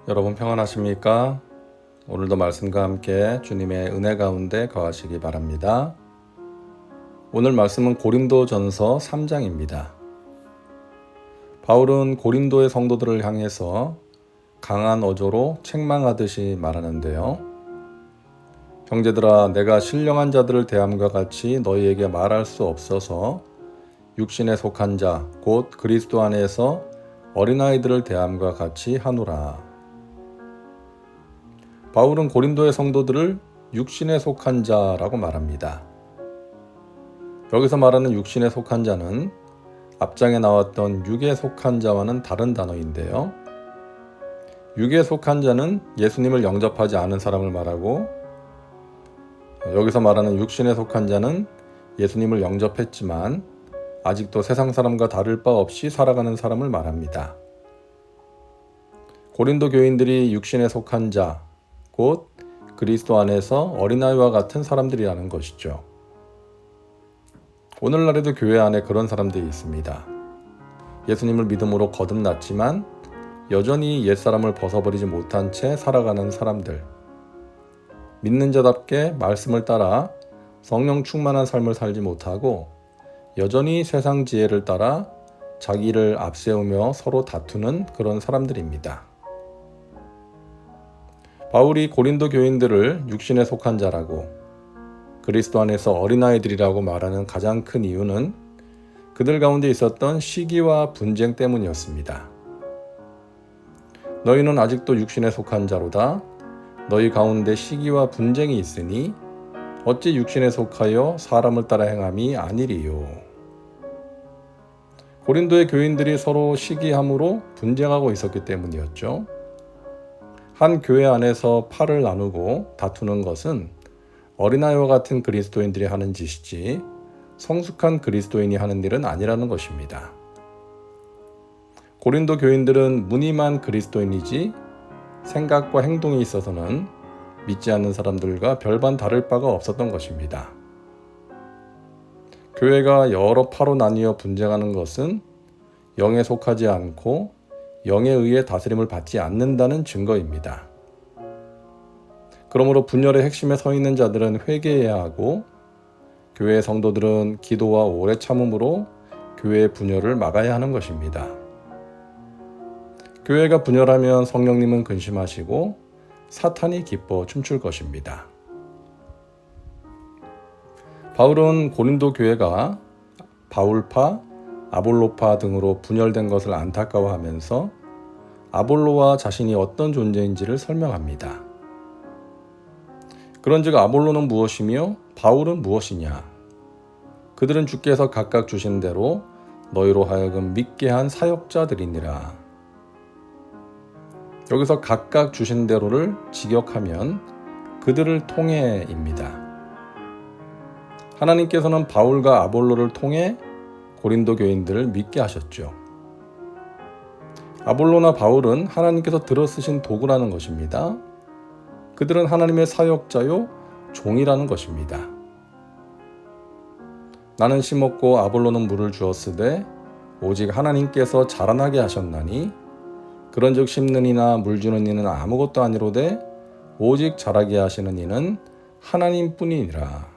여러분 평안하십니까? 오늘도 말씀과 함께 주님의 은혜 가운데 거하시기 바랍니다. 오늘 말씀은 고린도전서 3장입니다. 바울은 고린도의 성도들을 향해서 강한 어조로 책망하듯이 말하는데요. 형제들아, 내가 신령한 자들을 대함과 같이 너희에게 말할 수 없어서 육신에 속한 자, 곧 그리스도 안에서 어린아이들을 대함과 같이 하노라. 바울은 고린도의 성도들을 육신에 속한 자라고 말합니다. 여기서 말하는 육신에 속한 자는 앞장에 나왔던 육에 속한 자와는 다른 단어인데요. 육에 속한 자는 예수님을 영접하지 않은 사람을 말하고, 여기서 말하는 육신에 속한 자는 예수님을 영접했지만 아직도 세상 사람과 다를 바 없이 살아가는 사람을 말합니다. 고린도 교인들이 육신에 속한 자, 곧 그리스도 안에서 어린아이와 같은 사람들이라는 것이죠. 오늘날에도 교회 안에 그런 사람들이 있습니다. 예수님을 믿음으로 거듭났지만 여전히 옛사람을 벗어버리지 못한 채 살아가는 사람들. 믿는 자답게 말씀을 따라 성령 충만한 삶을 살지 못하고 여전히 세상 지혜를 따라 자기를 앞세우며 서로 다투는 그런 사람들입니다. 바울이 고린도 교인들을 육신에 속한 자라고 그리스도 안에서 어린아이들이라고 말하는 가장 큰 이유는 그들 가운데 있었던 시기와 분쟁 때문이었습니다. 너희는 아직도 육신에 속한 자로다. 너희 가운데 시기와 분쟁이 있으니 어찌 육신에 속하여 사람을 따라 행함이 아니리요. 고린도의 교인들이 서로 시기함으로 분쟁하고 있었기 때문이었죠. 한 교회 안에서 팔을 나누고 다투는 것은 어린아이와 같은 그리스도인들이 하는 짓이지 성숙한 그리스도인이 하는 일은 아니라는 것입니다. 고린도 교인들은 무늬만 그리스도인이지 생각과 행동에 있어서는 믿지 않는 사람들과 별반 다를 바가 없었던 것입니다. 교회가 여러 파로 나뉘어 분쟁하는 것은 영에 속하지 않고 영에 의해 다스림을 받지 않는다는 증거입니다. 그러므로 분열의 핵심에 서 있는 자들은 회개해야 하고 교회의 성도들은 기도와 오래 참음으로 교회의 분열을 막아야 하는 것입니다. 교회가 분열하면 성령님은 근심하시고 사탄이 기뻐 춤출 것입니다. 바울은 고린도 교회가 바울파, 아볼로파 등으로 분열된 것을 안타까워하면서 아볼로와 자신이 어떤 존재인지를 설명합니다. 그런즉 아볼로는 무엇이며 바울은 무엇이냐? 그들은 주께서 각각 주신 대로 너희로 하여금 믿게 한 사역자들이니라. 여기서 각각 주신 대로를 직역하면 그들을 통해입니다. 하나님께서는 바울과 아볼로를 통해 고린도 교인들을 믿게 하셨죠. 아볼로나 바울은 하나님께서 들어쓰신 도구라는 것입니다. 그들은 하나님의 사역자요 종이라는 것입니다. 나는 심었고 아볼로는 물을 주었으되 오직 하나님께서 자라나게 하셨나니 그런즉 심는 이나 물 주는 이는 아무것도 아니로되 오직 자라게 하시는 이는 하나님뿐이니라.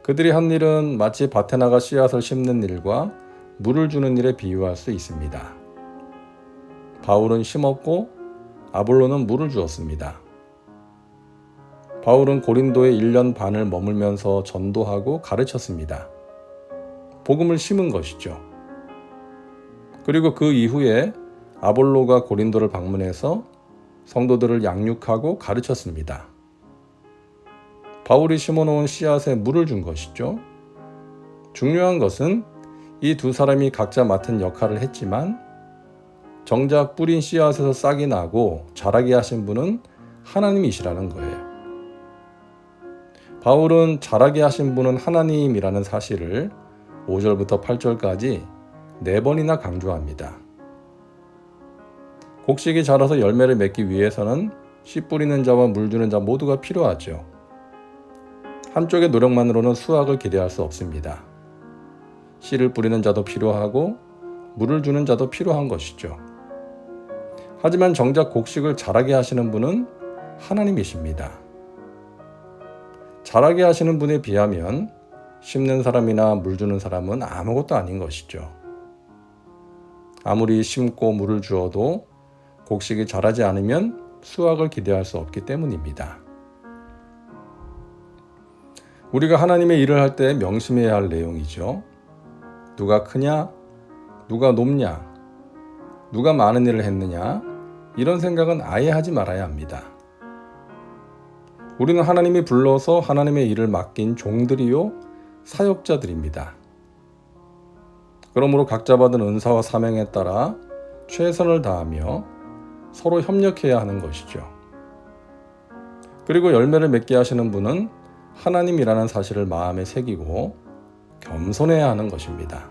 그들이 한 일은 마치 밭에 나가 씨앗을 심는 일과 물을 주는 일에 비유할 수 있습니다. 바울은 심었고 아볼로는 물을 주었습니다. 바울은 고린도에 1년 반을 머물면서 전도하고 가르쳤습니다. 복음을 심은 것이죠. 그리고 그 이후에 아볼로가 고린도를 방문해서 성도들을 양육하고 가르쳤습니다. 바울이 심어놓은 씨앗에 물을 준 것이죠. 중요한 것은 이 두 사람이 각자 맡은 역할을 했지만 정작 뿌린 씨앗에서 싹이 나고 자라게 하신 분은 하나님이시라는 거예요. 바울은 자라게 하신 분은 하나님이라는 사실을 5절부터 8절까지 4번이나 강조합니다. 곡식이 자라서 열매를 맺기 위해서는 씨 뿌리는 자와 물 주는 자 모두가 필요하죠. 한쪽의 노력만으로는 수확을 기대할 수 없습니다. 씨를 뿌리는 자도 필요하고 물을 주는 자도 필요한 것이죠. 하지만 정작 곡식을 자라게 하시는 분은 하나님이십니다. 자라게 하시는 분에 비하면 심는 사람이나 물 주는 사람은 아무것도 아닌 것이죠. 아무리 심고 물을 주어도 곡식이 자라지 않으면 수확을 기대할 수 없기 때문입니다. 우리가 하나님의 일을 할 때 명심해야 할 내용이죠. 누가 크냐? 누가 높냐? 누가 많은 일을 했느냐? 이런 생각은 아예 하지 말아야 합니다. 우리는 하나님이 불러서 하나님의 일을 맡긴 종들이요 사역자들입니다. 그러므로 각자 받은 은사와 사명에 따라 최선을 다하며 서로 협력해야 하는 것이죠. 그리고 열매를 맺게 하시는 분은 하나님이라는 사실을 마음에 새기고 겸손해야 하는 것입니다.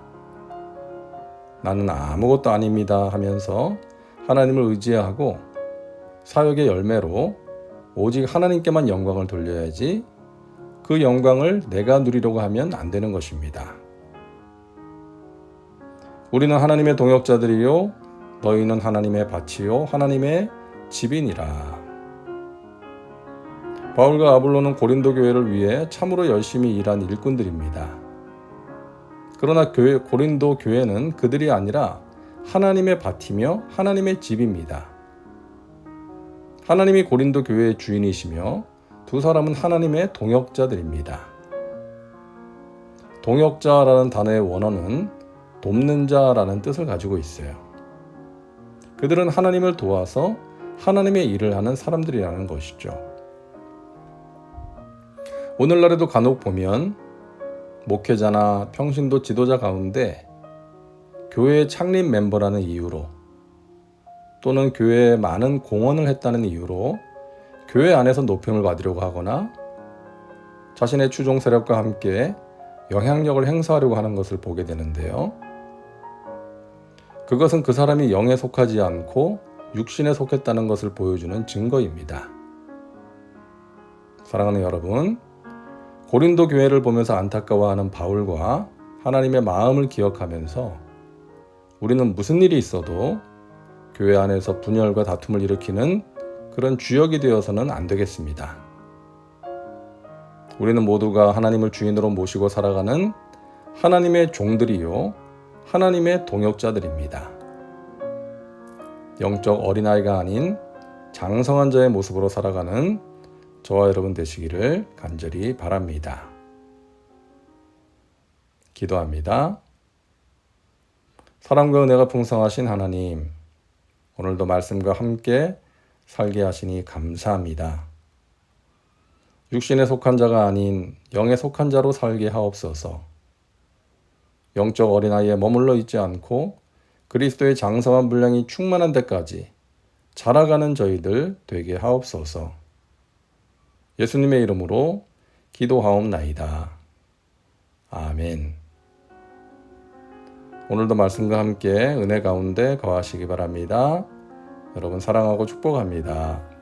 나는 아무것도 아닙니다 하면서 하나님을 의지하고 사역의 열매로 오직 하나님께만 영광을 돌려야지 그 영광을 내가 누리려고 하면 안 되는 것입니다. 우리는 하나님의 동역자들이요 너희는 하나님의 밭이요 하나님의 집이니라. 바울과 아볼로는 고린도 교회를 위해 참으로 열심히 일한 일꾼들입니다. 그러나 고린도 교회는 그들이 아니라 하나님의 밭이며 하나님의 집입니다. 하나님이 고린도 교회의 주인이시며 두 사람은 하나님의 동역자들입니다. 동역자라는 단어의 원어는 돕는 자라는 뜻을 가지고 있어요. 그들은 하나님을 도와서 하나님의 일을 하는 사람들이라는 것이죠. 오늘날에도 간혹 보면 목회자나 평신도 지도자 가운데 교회 창립 멤버라는 이유로 또는 교회에 많은 공헌을 했다는 이유로 교회 안에서 높임을 받으려고 하거나 자신의 추종 세력과 함께 영향력을 행사하려고 하는 것을 보게 되는데요. 그것은 그 사람이 영에 속하지 않고 육신에 속했다는 것을 보여주는 증거입니다. 사랑하는 여러분, 고린도 교회를 보면서 안타까워하는 바울과 하나님의 마음을 기억하면서 우리는 무슨 일이 있어도 교회 안에서 분열과 다툼을 일으키는 그런 주역이 되어서는 안 되겠습니다. 우리는 모두가 하나님을 주인으로 모시고 살아가는 하나님의 종들이요 하나님의 동역자들입니다. 영적 어린아이가 아닌 장성한 자의 모습으로 살아가는 저와 여러분 되시기를 간절히 바랍니다. 기도합니다. 사랑과 은혜가 풍성하신 하나님, 오늘도 말씀과 함께 살게 하시니 감사합니다. 육신에 속한 자가 아닌 영에 속한 자로 살게 하옵소서. 영적 어린아이에 머물러 있지 않고 그리스도의 장성한 분량이 충만한 데까지 자라가는 저희들 되게 하옵소서. 예수님의 이름으로 기도하옵나이다. 아멘. 오늘도 말씀과 함께 은혜 가운데 거하시기 바랍니다. 여러분 사랑하고 축복합니다.